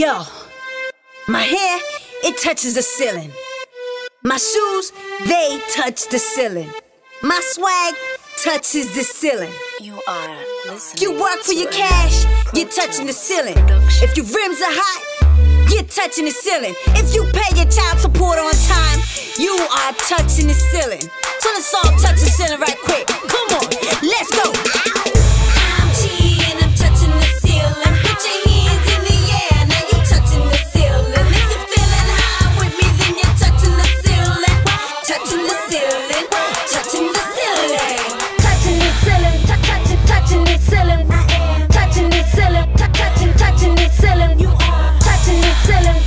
Yo, my hair, it touches the ceiling. My shoes, they touch the ceiling. My swag touches the ceiling. You are listening. You work for your cash, you're touching the ceiling. If your rims are hot, you're touching the ceiling. If you pay your child support on time, you are touching the ceiling. So let's all touch the ceiling right quick. Come on, let's go. I'm G and I'm touching the ceiling. Put your hands in the air, now you touching the ceiling. If you're feeling high with me, then you're touching the ceiling. Touching the ceiling, touching the ceiling. Touching the ceiling, touching the ceiling. I am touching the ceiling, touching the ceiling. You are touching the ceiling,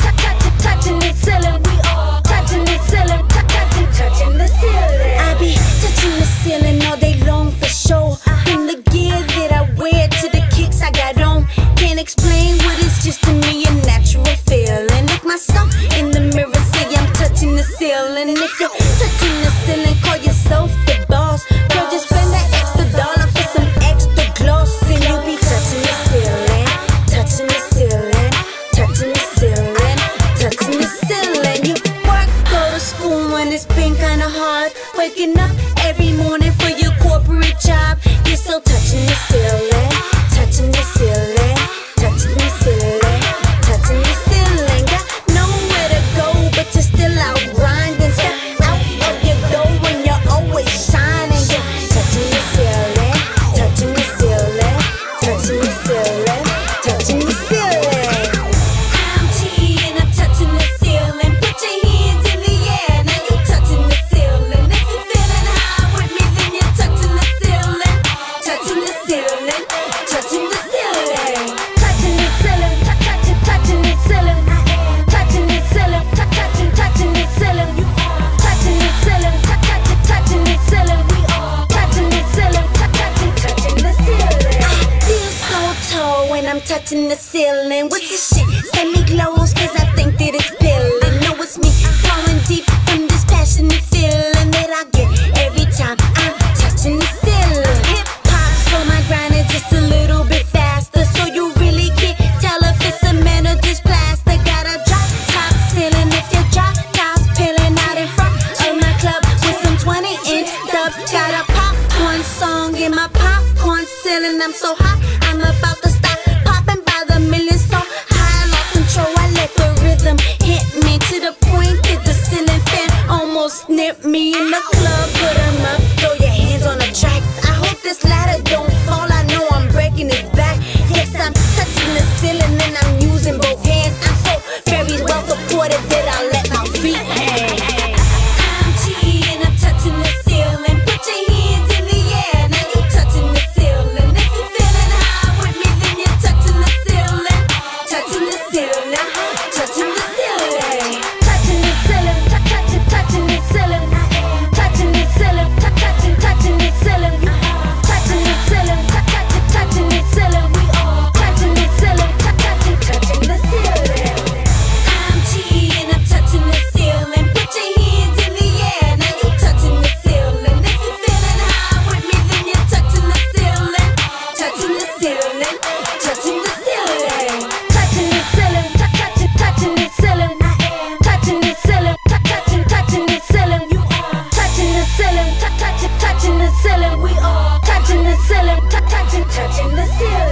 touching the ceiling. We are touching the ceiling, touching the ceiling. I be touching the ceiling all day long for sure. From the gear that I wear to the kicks I got on, can't explain what it's just to me, a natural feeling. Look myself in the mirror, say I'm touching the ceiling. If you're touching the ceiling, call yourself the boss. Girl, just spend that extra dollar for some extra gloss, and you be touching the ceiling, touching the ceiling, touching the ceiling, touching the ceiling. You work, go to school when it's been kinda hard, waking up every morning for your corporate job. You're still touching the ceiling, touching the ceiling, touching the ceiling, touching the ceiling. Got nowhere to go, but you're still out grinding. Step out of your door when you're always shining. You're touching the ceiling, touching the ceiling, touching the ceiling, touching the ceiling. I'm G and I'm touching the ceiling. Put your hands in the air, now you touching the ceiling. If you're feeling high with me, then you're touching the ceiling, touching the ceiling, touching the ceiling. Touching the ceiling, touching the ceiling. I am touching the ceiling, touching the ceiling. You are touching the ceiling, touching the ceiling. We are touching the ceiling, touching the ceiling. I feel so tall when I'm touching the ceiling. What's this shit? Send me glows, cause I think that it's peeling. Know it's me flowing deep from this passionate feeling that I get every time I'm touching the ceiling. Hip hop, so my grind is just a little bit faster, so you really can't tell if it's cement or just plastic. Got a drop top ceiling if your drop top's peeling out in front of my club with some 20-inch dubs. Got a popcorn song in my popcorn ceiling. I'm so hot, I'm about to stop popping by the millions. So high, I lost control. I let the rhythm hit me to the point that the ceiling fan almost nipped me in the club. Put 'em up, throw your hands on the track. I hope this ladder don't fall. I know I'm breaking it back. Yes, I'm touching the ceiling and I'm using both hands. I'm so very well supported that I let my feet hang. I'm G and I'm touching the ceiling. Put your hands in the air, now you touching the ceiling. If you're feeling high with me, then you're touching the ceiling, touching the ceiling, touching the ceiling. Touching the ceiling, touching the ceiling. I am touching the ceiling, touching the ceiling. You are touching the ceiling, touching the ceiling. We are touching the ceiling, touching the ceiling. I'm G and I'm touching the ceiling. Put your hands in the air, now you touching the ceiling. If you're feeling high with me, then you're touching the ceiling, touching the ceiling, touching the ceiling. Touching the ceiling, touching the ceiling. I am touching the ceiling, touching the ceiling. You are touching the ceiling, touching the ceiling. We are touching the ceiling, touching the ceiling.